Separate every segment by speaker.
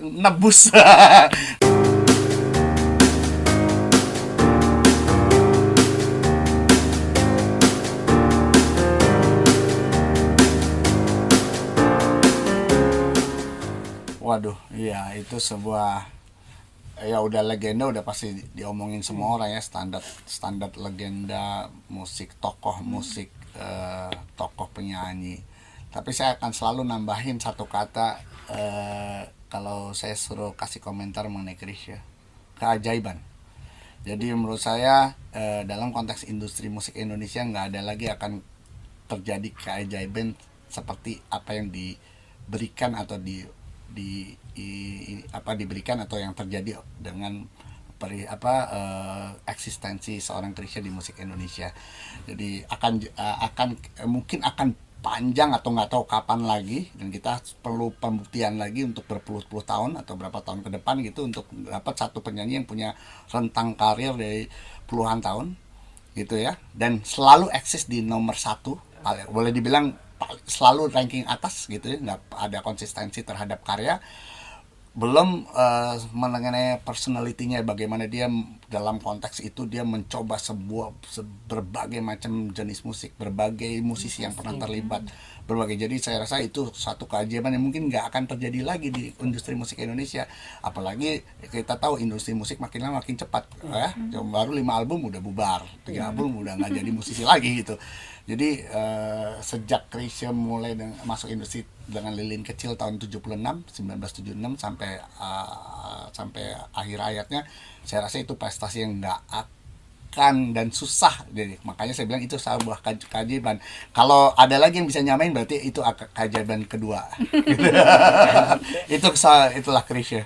Speaker 1: nebus. Waduh, iya itu sebuah, ya udah legenda, udah pasti diomongin semua orang ya, standar standar legenda musik, tokoh musik, tokoh penyanyi. Tapi saya akan selalu nambahin satu kata, kalau saya suruh kasih komentar mengenai Chrisye, keajaiban. Jadi menurut saya, dalam konteks industri musik Indonesia nggak ada lagi akan terjadi keajaiban seperti apa yang diberikan atau diberikan atau yang terjadi dengan eksistensi seorang Chrisye di musik Indonesia. Jadi akan mungkin akan panjang atau nggak tahu kapan lagi, dan kita perlu pembuktian lagi untuk berpuluh-puluh tahun atau berapa tahun ke depan gitu untuk dapat satu penyanyi yang punya rentang karir dari puluhan tahun gitu ya, dan selalu eksis di nomor satu, boleh dibilang selalu ranking atas gitu ya, nggak ada konsistensi terhadap karya. Belum mengenai personalitinya, bagaimana dia dalam konteks itu dia mencoba berbagai macam jenis musik, berbagai musisi yang pernah terlibat, berbagai. Jadi saya rasa itu satu keajaiban yang mungkin nggak akan terjadi lagi di industri musik Indonesia. Apalagi kita tahu industri musik makin lama makin cepat ya, baru 5 album udah bubar, 3 album udah nggak jadi musisi lagi gitu. Jadi sejak Chrisye mulai masuk industri dengan lilin kecil tahun 1976 sampai akhir hayatnya, saya rasa itu prestasi yang nggak akan dan susah. Jadi makanya saya bilang itu sebuah keajaiban. Kalau ada lagi yang bisa nyamain berarti itu keajaiban kedua. Itulah Chrisye.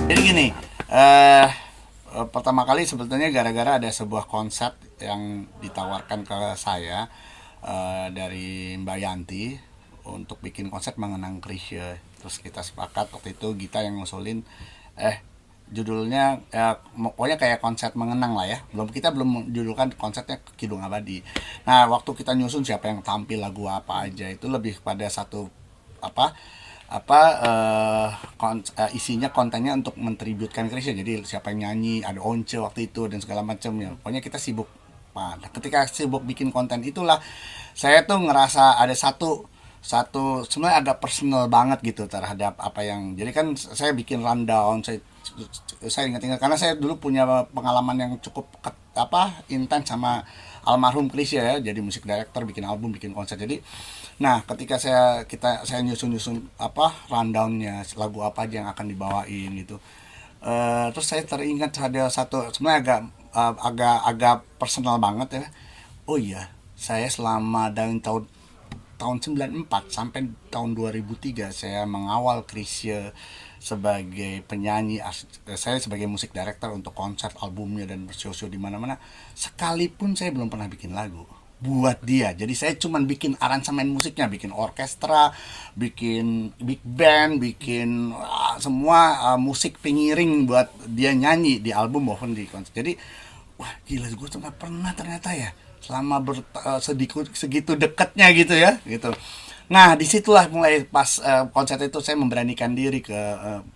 Speaker 1: Jadi gini, pertama kali sebetulnya gara-gara ada sebuah konsep yang ditawarkan ke saya, dari Mbak Yanti, untuk bikin konsep mengenang Chrisye. Terus kita sepakat waktu itu, Gita yang ngusulin, judulnya pokoknya kayak konsep mengenang lah ya. Kita belum judulkan konsepnya Kidung Abadi. Nah, waktu kita nyusun siapa yang tampil, lagu apa aja, itu lebih pada satu apa isinya, kontennya untuk mentributkan Chrisye. Jadi siapa yang nyanyi, ada Once waktu itu dan segala macam ya. Pokoknya kita sibuk. Nah, ketika sibuk bikin konten itulah saya tuh ngerasa ada satu satu sebenarnya agak personal banget gitu terhadap apa yang, jadi kan saya bikin rundown, saya ingat-ingat karena saya dulu punya pengalaman yang cukup intens sama almarhum Chrisye ya, jadi musik director, bikin album, bikin konser. Jadi nah, ketika saya nyusun rundownnya, lagu apa aja yang akan dibawain gitu. Terus saya teringat ada satu sebenarnya agak personal banget ya. Oh iya, saya selama dari tahun 94 sampai tahun 2003 saya mengawal Chrisye sebagai penyanyi, saya sebagai musik director untuk konser albumnya dan bershow-show di mana-mana. Sekalipun saya belum pernah bikin lagu buat dia. Jadi saya cuman bikin aransemen musiknya, bikin orkestra, bikin big band, bikin semua musik pengiring buat dia nyanyi di album maupun di konser. Jadi wah gila, gue tuh nggak pernah ternyata ya selama segitu dekatnya gitu ya gitu. Nah disitulah mulai pas konser itu saya memberanikan diri ke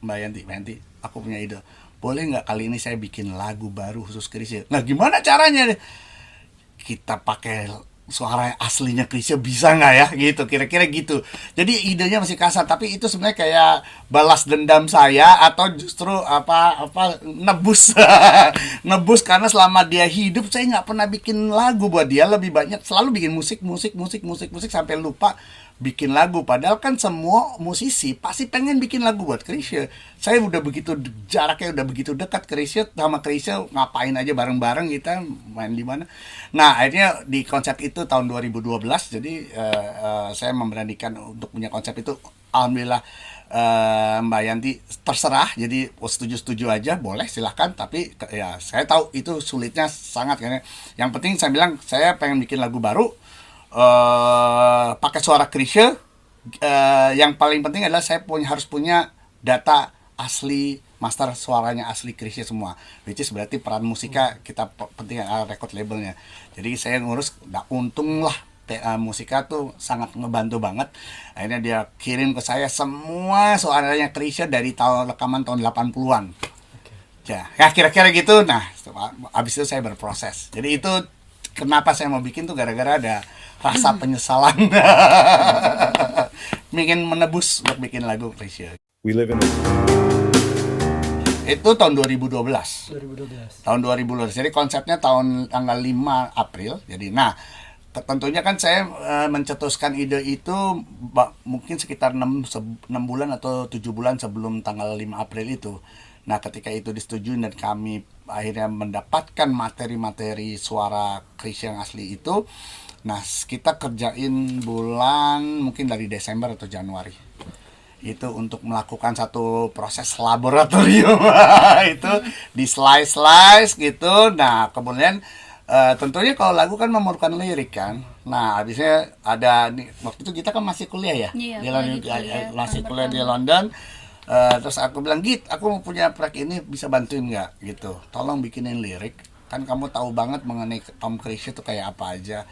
Speaker 1: Mbak Yanti. Mbak Yanti, aku punya ide, boleh nggak kali ini saya bikin lagu baru khusus Chrisye. Nah gimana caranya? Kita pakai suara aslinya Chrisye bisa nggak ya gitu, kira-kira gitu. Jadi idenya masih kasar, tapi itu sebenarnya kayak balas dendam saya, atau justru nebus nebus, karena selama dia hidup saya nggak pernah bikin lagu buat dia, lebih banyak selalu bikin musik sampai lupa bikin lagu. Padahal kan semua musisi pasti pengen bikin lagu buat Chrisye. Saya udah begitu jaraknya, udah begitu dekat Chrisye, sama Chrisye ngapain aja bareng-bareng, kita main di mana. Nah akhirnya di konsep itu tahun 2012, jadi saya memberanikan untuk punya konsep itu. Alhamdulillah Mbak Yanti terserah, jadi setuju-setuju aja, boleh silahkan. Tapi ya saya tahu itu sulitnya sangat, karena yang penting saya bilang saya pengen bikin lagu baru, pakai suara Chrisye. Yang paling penting adalah saya harus punya data asli, master suaranya asli Chrisye semua, which is berarti peran musika kita penting, record labelnya. Jadi saya ngurus, untung lah Musika tuh sangat ngebantu banget. Akhirnya dia kirim ke saya semua suaranya Krisya dari rekaman tahun 80-an. Ya kira-kira gitu. Nah, abis itu saya berproses. Jadi itu kenapa saya mau bikin tuh gara-gara ada rasa penyesalan. Ingin menebus untuk bikin lagu Krisya.
Speaker 2: We live in the...
Speaker 1: Itu tahun 2012.
Speaker 3: 2012.
Speaker 1: Tahun 2012. Jadi konsepnya tanggal 5 April. Jadi tentunya kan saya mencetuskan ide itu mungkin sekitar 6 bulan atau 7 bulan sebelum tanggal 5 April itu. Nah, ketika itu disetujui dan kami akhirnya mendapatkan materi-materi suara Krisya yang asli itu, nah kita kerjain bulan mungkin dari Desember atau Januari. Itu untuk melakukan satu proses laboratorium itu di slice gitu. Nah, kemudian tentunya kalau lagu kan memerlukan lirik kan. Nah, habisnya ada waktu itu kita kan masih kuliah ya.
Speaker 4: Iya,
Speaker 1: Di London, masih kuliah di London. Terus aku bilang, Git, aku mau punya track ini, bisa bantuin nggak gitu, tolong bikinin lirik, kan kamu tahu banget mengenai Om Krisya itu kayak apa aja.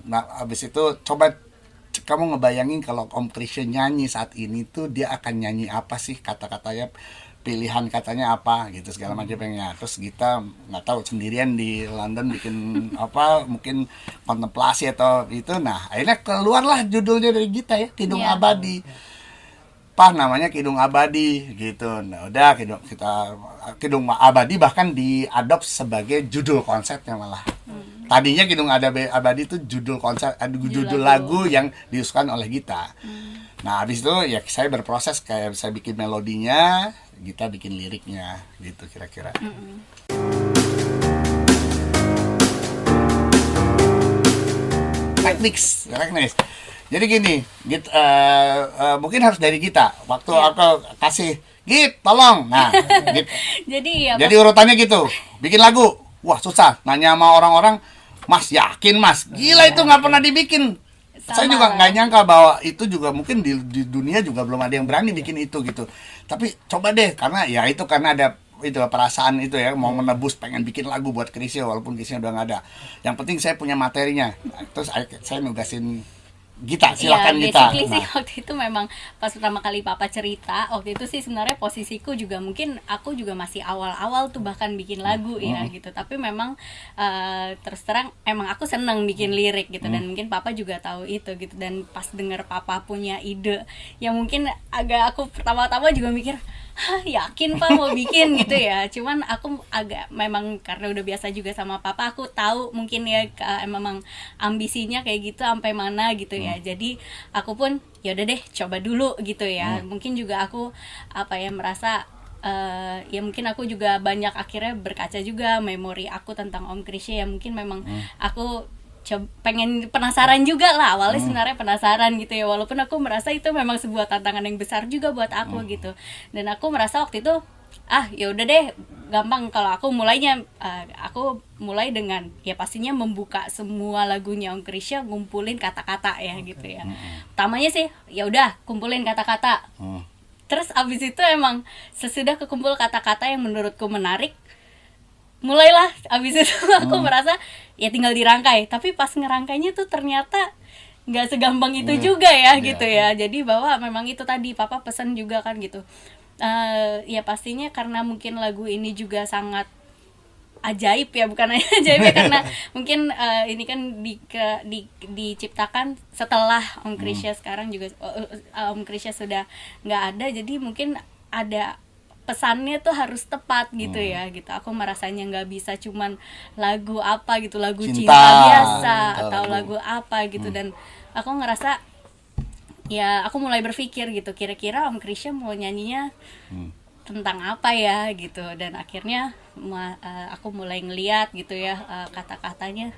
Speaker 1: Nah abis itu coba kamu ngebayangin kalau Om Krisya nyanyi saat ini tuh dia akan nyanyi apa sih, kata-katanya, pilihan katanya apa gitu segala macamnya. Terus kita nggak tahu, sendirian di London bikin apa, mungkin kontemplasi atau itu. Nah akhirnya keluarlah judulnya dari kita ya, Kidung Abadi. Namanya Kidung Abadi gitu. Nah, udah Kidung Abadi bahkan diadop sebagai judul konsepnya malah. Tadinya Kidung Abadi itu judul konsep, judul lagu yang diusulkan oleh Gita. Nah, habis itu ya saya berproses, kayak saya bikin melodinya, Gita bikin liriknya gitu kira-kira. Teknis. Jadi gini, mungkin harus dari kita. Waktu aku kasih, Git, tolong. Nah, Git. Jadi urutannya gitu. Bikin lagu, wah susah. Nanya sama orang-orang, Mas yakin Mas? Gila itu nggak pernah dibikin. Saya juga nggak nyangka bahwa itu juga mungkin di dunia juga belum ada yang berani bikin itu gitu. Tapi coba deh, karena ada itu perasaan itu ya, mau menebus, pengen bikin lagu buat Krisya walaupun Krisya udah nggak ada. Yang penting saya punya materinya. Nah, terus saya nugasin Gita, silakan Gita.
Speaker 4: Basically sih waktu itu memang pas pertama kali Papa cerita, waktu itu sih sebenarnya posisiku juga mungkin aku juga masih awal-awal tuh bahkan bikin lagu ya gitu. Tapi memang terus terang emang aku seneng bikin lirik gitu, dan mungkin Papa juga tahu itu gitu. Dan pas denger Papa punya ide yang mungkin agak, aku pertama-tama juga mikir, yakin Pak mau bikin gitu ya. Cuman aku agak, memang karena udah biasa juga sama Papa, aku tahu mungkin ya memang ambisinya kayak gitu sampai mana gitu ya. Jadi aku pun ya udah deh coba dulu gitu ya. Mungkin juga aku merasa ya mungkin aku juga banyak akhirnya berkaca juga memori aku tentang Om Krisya ya, mungkin memang aku pengen penasaran juga lah awalnya, sebenarnya penasaran gitu ya, walaupun aku merasa itu memang sebuah tantangan yang besar juga buat aku gitu. Dan aku merasa waktu itu ya udah deh, gampang kalau aku mulainya. Aku mulai dengan ya pastinya membuka semua lagunya Om Krisya, ngumpulin kata-kata ya gitu ya. Pertamanya sih ya udah kumpulin kata-kata. Terus abis itu emang sesudah kekumpul kata-kata yang menurutku menarik, mulailah abis itu aku merasa ya tinggal dirangkai. Tapi pas ngerangkainya tuh ternyata nggak segampang itu juga ya gitu ya. Jadi bahwa memang itu tadi Papa pesan juga kan gitu, ya pastinya karena mungkin lagu ini juga sangat ajaib ya, bukan hanya ajaib ya, karena mungkin ini kan diciptakan setelah Om Krisya sekarang juga Om Krisya sudah nggak ada, jadi mungkin ada pesannya tuh harus tepat gitu ya gitu. Aku merasanya nggak bisa cuman lagu apa gitu, lagu cinta biasa atau lagu apa gitu. Dan aku ngerasa ya aku mulai berpikir gitu, kira-kira Om Krisya mau nyanyinya tentang apa ya gitu. Dan akhirnya aku mulai ngeliat gitu ya, kata-katanya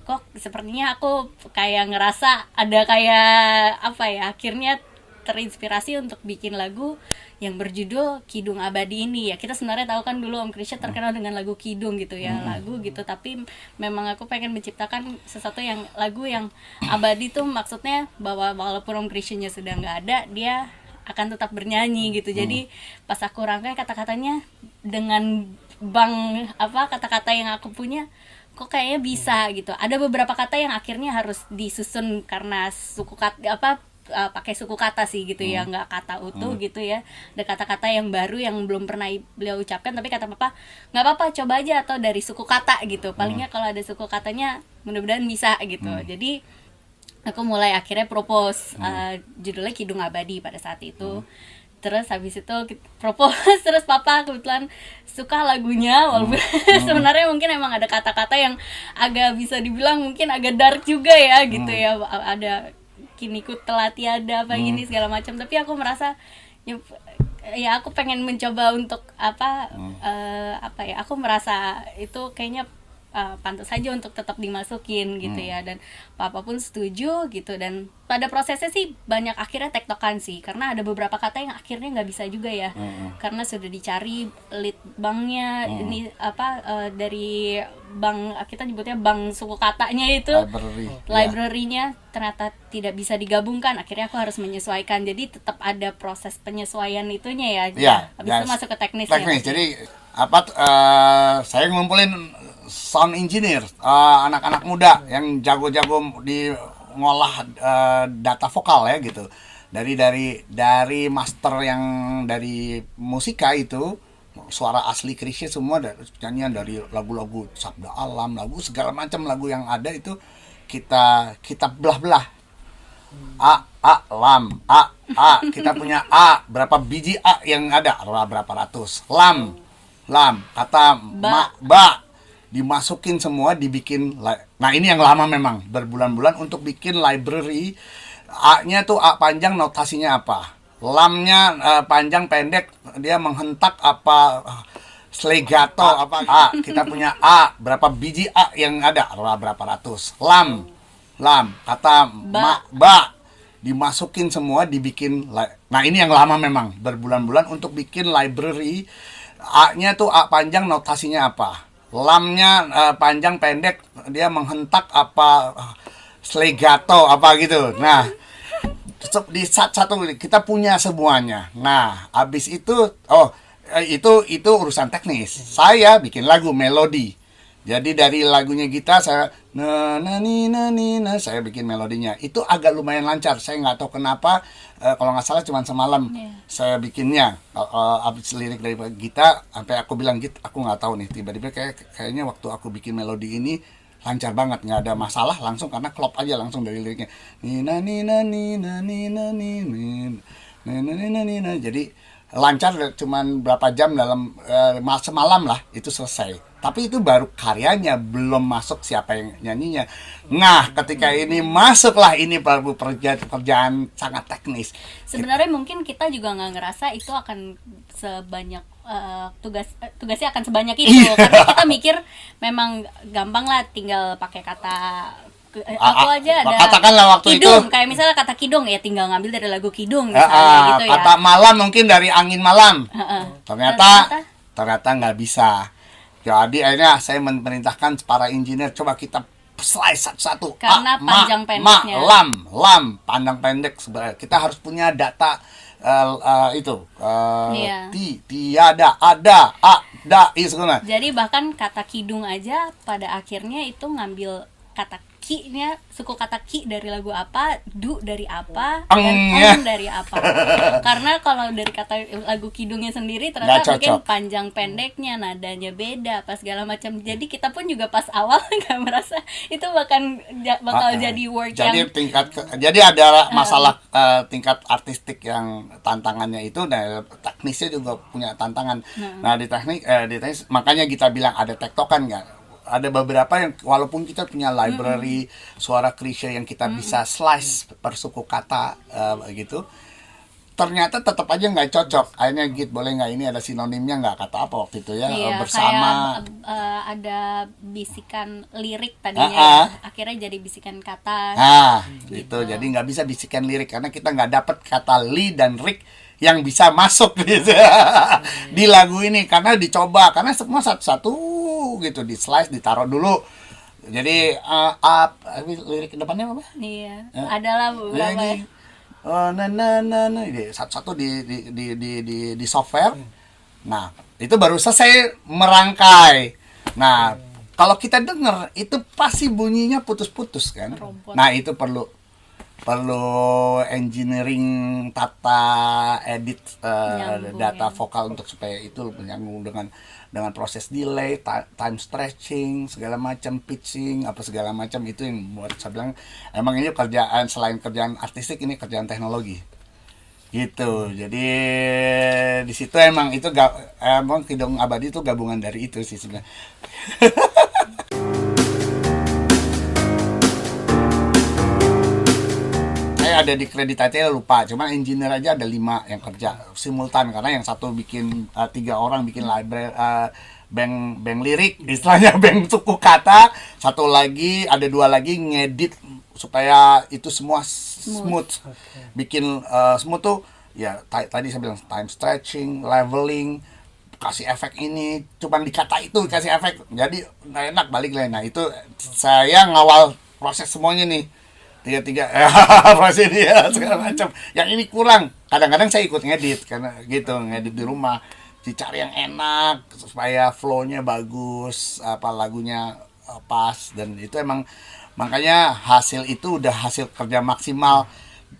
Speaker 4: kok sepertinya aku kayak ngerasa ada kayak apa ya, akhirnya terinspirasi untuk bikin lagu yang berjudul Kidung Abadi ini ya. Kita sebenarnya tahu kan dulu Om Krisya terkenal dengan lagu Kidung gitu ya, lagu gitu. Tapi memang aku pengen menciptakan sesuatu yang lagu yang abadi tuh, maksudnya bahwa walaupun Om Krisya-nya sudah nggak ada, dia akan tetap bernyanyi gitu. Jadi pas aku rangkai kata-katanya dengan kata-kata yang aku punya, kok kayaknya bisa gitu. Ada beberapa kata yang akhirnya harus disusun karena suku kata apa pakai suku kata sih gitu ya, nggak kata utuh gitu ya. Ada kata-kata yang baru yang belum pernah beliau ucapkan, tapi kata papa nggak apa-apa, coba aja atau dari suku kata gitu. Palingnya kalau ada suku katanya mudah-mudahan bisa gitu. Jadi aku mulai akhirnya propose judulnya Kidung Abadi pada saat itu. Terus habis itu propose, terus papa kebetulan suka lagunya, walaupun sebenarnya mungkin emang ada kata-kata yang agak bisa dibilang mungkin agak dark juga ya gitu ya, ada kini ku telah tiada apa gini segala macam, tapi aku merasa ya aku pengen mencoba untuk apa ya, aku merasa itu kayaknya pantas saja untuk tetap dimasukin gitu ya, dan papa pun setuju gitu. Dan pada prosesnya sih banyak akhirnya tektokan sih, karena ada beberapa kata yang akhirnya nggak bisa juga ya, karena sudah dicari lead banknya ini dari bank, kita nyebutnya bank suku katanya itu library-nya ternyata tidak bisa digabungkan, akhirnya aku harus menyesuaikan, jadi tetap ada proses penyesuaian itunya ya. Habis itu masuk ke teknisnya.
Speaker 1: Jadi saya ngumpulin sound engineer, anak-anak muda yang jago-jago di ngolah data vokal ya gitu. Dari master yang dari musika itu, suara asli Krisya semua, nyanyian dari lagu-lagu Sabda Alam, lagu segala macam lagu yang ada itu kita belah-belah. Lam, kita punya berapa biji yang ada, berapa ratus. Lam, kata ba, dimasukin semua, dibikin. Nah ini yang lama memang, berbulan-bulan untuk bikin library. A-nya tuh A panjang, notasinya apa. Lamnya panjang pendek, dia menghentak apa, slegato apa. Kita punya berapa biji yang ada, berapa ratus. Lam, kata ba, dimasukin semua, dibikin. Nah ini yang lama memang, berbulan-bulan untuk bikin library. A-nya tuh A panjang, notasinya apa. Lamnya panjang pendek, dia menghentak apa, slegato apa gitu. Nah di satu kita punya semuanya. Nah habis itu itu urusan teknis. Saya bikin lagu melodi. Jadi dari lagunya kita saya saya bikin melodinya. Itu agak lumayan lancar. Saya nggak tahu kenapa, kalau nggak salah cuma semalam saya bikinnya. Abis lirik dari Gita, sampai aku bilang Git, aku nggak tahu nih, tiba-tiba kayaknya waktu aku bikin melodi ini lancar banget, nggak ada masalah, langsung karena klop aja langsung dari liriknya. Jadi lancar, cuman berapa jam, dalam semalam lah itu selesai. Tapi itu baru karyanya, belum masuk siapa yang nyanyinya. Nah, ketika ini masuklah, ini pekerjaan sangat teknis.
Speaker 4: Sebenarnya mungkin kita juga nggak ngerasa itu akan sebanyak tugasnya akan sebanyak itu, karena kita mikir memang gampang lah, tinggal pakai kata. Aku aja ada
Speaker 1: katakanlah waktu
Speaker 4: kidung,
Speaker 1: itu
Speaker 4: kayak misalnya kata kidung ya tinggal ngambil dari lagu kidung misalnya gitu ya.
Speaker 1: Kata malam mungkin dari angin malam. Ternyata nggak bisa. Jadi akhirnya saya memerintahkan para engineer, coba kita slice satu-satu.
Speaker 4: Karena panjang pendeknya.
Speaker 1: Lam, panjang pendek. Kita harus punya data itu. Tiada, ada, itu semua.
Speaker 4: Jadi bahkan kata kidung aja pada akhirnya itu ngambil kata ki-nya, suku kata ki dari lagu apa, du dari apa, dan dari apa. Karena kalau dari kata lagu kidungnya sendiri ternyata mungkin panjang pendeknya, nadanya beda, pas segala macam. Jadi kita pun juga pas awal nggak merasa itu bakal jadi work
Speaker 1: jadi ada masalah tingkat artistik yang tantangannya itu, dan teknisnya juga punya tantangan. Nah di teknik makanya kita bilang ada tektokan nggak. Ada beberapa yang walaupun kita punya library suara Krisya yang kita bisa slice per suku kata gitu, ternyata tetap aja nggak cocok. Akhirnya Git, boleh nggak ini ada sinonimnya nggak, kata apa waktu itu ya, bersama.
Speaker 4: Kayak ada bisikan lirik tadinya, akhirnya jadi bisikan kata.
Speaker 1: Gitu. Jadi nggak bisa bisikan lirik karena kita nggak dapet kata li dan rik yang bisa masuk gitu di lagu ini, karena dicoba, karena semua satu-satu gitu, di slice, ditaruh dulu. Jadi lirik depannya apa?
Speaker 4: Iya, adalah beberapa.
Speaker 1: Satu-satu di software. Nah, itu baru selesai merangkai. Nah, kalau kita denger itu pasti bunyinya putus-putus kan.
Speaker 4: Robot.
Speaker 1: Nah itu perlu engineering tata edit
Speaker 4: Nyambung,
Speaker 1: data
Speaker 4: ya.
Speaker 1: vokal untuk supaya itu menyambung dengan proses delay, time stretching, segala macam pitching, apa segala macam. Itu yang buat saya bilang emang ini kerjaan, selain kerjaan artistik, ini kerjaan teknologi gitu. Jadi di situ emang itu emang Kidung Abadi itu gabungan dari itu sih sebenarnya. Saya ada di kredit IT lupa, cuman engineer aja ada 5 yang kerja simultan, karena yang satu bikin 3 orang bikin library, bank lirik, istilahnya bank suku kata, satu lagi ada 2 lagi ngedit supaya itu semua smooth. Bikin smooth tuh ya tadi saya bilang time stretching, leveling, kasih efek ini, cuman dikata itu kasih efek, jadi nggak enak balik lagi. Nah itu saya ngawal proses semuanya nih, tiga proses dia segala macam. Yang ini kurang, kadang-kadang saya ikut ngedit karena gitu, ngedit di rumah, dicari yang enak supaya flow-nya bagus, apa lagunya pas, dan itu emang makanya hasil itu udah hasil kerja maksimal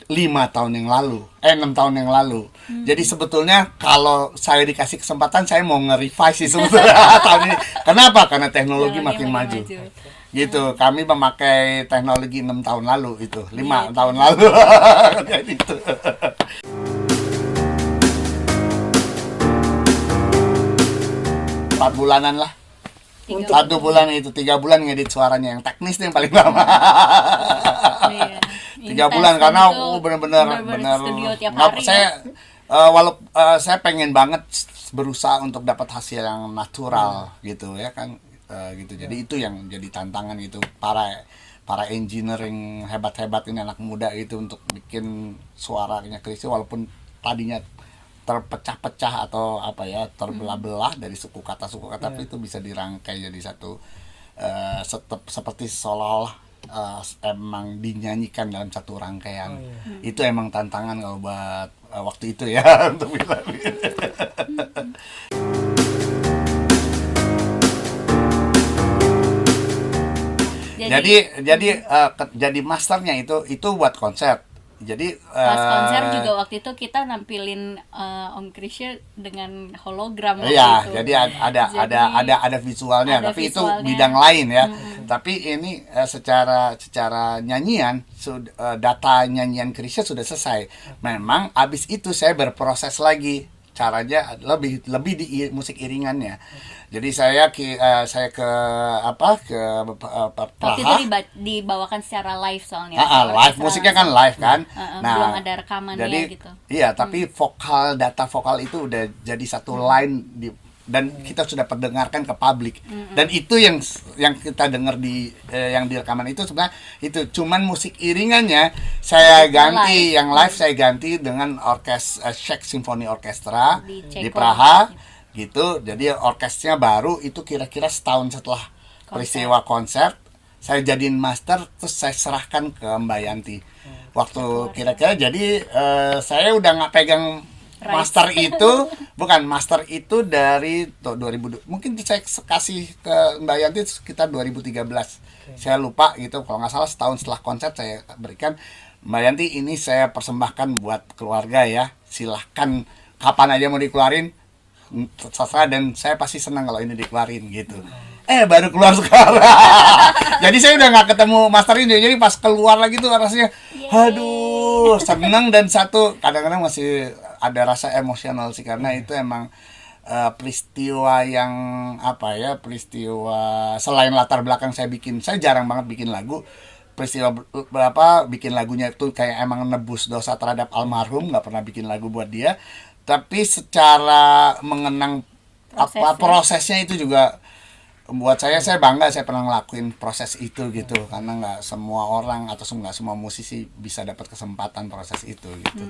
Speaker 1: 5 tahun yang lalu, 6 tahun yang lalu. Jadi sebetulnya kalau saya dikasih kesempatan, saya mau nge-revise sih sebetulnya tahun ini. Kenapa? Karena teknologi makin maju. Gitu, kami memakai teknologi 6 tahun lalu itu, 5 tahun lalu. Jadi itu. 4 bulanan lah.
Speaker 4: 3
Speaker 1: 1 bulan itu, 3 bulan ngedit suaranya, yang teknis nih yang paling lama.
Speaker 4: Iya.
Speaker 1: 3 bulan karena benar-benar
Speaker 4: studio tiap
Speaker 1: nggak-
Speaker 4: hari.
Speaker 1: saya saya pengen banget berusaha untuk dapat hasil yang natural gitu ya kan. Gitu. Jadi itu yang jadi tantangan itu, para engineering hebat-hebat ini, anak muda gitu, untuk bikin suaranya Chrisye walaupun tadinya terpecah-pecah atau apa ya, terbelah-belah dari suku kata tapi itu bisa dirangkai jadi satu seperti seolah-olah emang dinyanyikan dalam satu rangkaian. Itu emang tantangan kalau buat waktu itu ya untuk bilang. Jadi masternya itu buat konser. Jadi
Speaker 4: Pas konser juga waktu itu kita nampilin Om Chrisye dengan hologram waktu
Speaker 1: iya,
Speaker 4: itu.
Speaker 1: jadi ada visualnya,
Speaker 4: ada
Speaker 1: tapi
Speaker 4: visualnya.
Speaker 1: itu bidang lain ya. Tapi ini secara nyanyian, data nyanyian Chrisye sudah selesai. Memang abis itu saya berproses lagi, caranya lebih di musik iringannya. Jadi saya ke
Speaker 4: Waktu
Speaker 1: Praha.
Speaker 4: itu dibawakan secara live soalnya.
Speaker 1: Live, musiknya kan live kan.
Speaker 4: Belum ada rekamannya
Speaker 1: jadi,
Speaker 4: gitu.
Speaker 1: Iya, tapi data vokal itu udah jadi satu line dan kita sudah perdengarkan ke publik. Dan itu yang kita dengar yang di rekaman itu sebenarnya itu cuman musik iringannya saya ganti, yang live saya ganti dengan Czech Symphony Orchestra di Praha gitu. Jadi orkestrnya baru itu kira-kira setahun setelah peristiwa konser, saya jadiin master, terus saya serahkan ke Mbak Yanti. Waktu kira-kira jadi saya udah nggak pegang master itu, bukan master itu dari 2000, mungkin saya kasih ke Mbak Yanti sekitar 2013. Saya lupa gitu, kalau nggak salah setahun setelah konser saya berikan, Mbak Yanti ini saya persembahkan buat keluarga ya, silahkan kapan aja mau dikeluarin, terserah, dan saya pasti senang kalau ini dikeluarin gitu. Baru keluar sekarang. Jadi saya udah nggak ketemu master ini, jadi pas keluar lagi tuh rasanya aduh senang, dan satu kadang-kadang masih ada rasa emosional sih, karena itu emang peristiwa yang peristiwa selain latar belakang saya jarang banget bikin lagu. Peristiwa bikin lagunya itu kayak emang nebus dosa terhadap almarhum, nggak pernah bikin lagu buat dia, tapi secara mengenang prosesnya itu juga buat saya bangga, saya pernah ngelakuin proses itu gitu, karena nggak semua orang atau nggak semua musisi bisa dapat kesempatan proses itu gitu.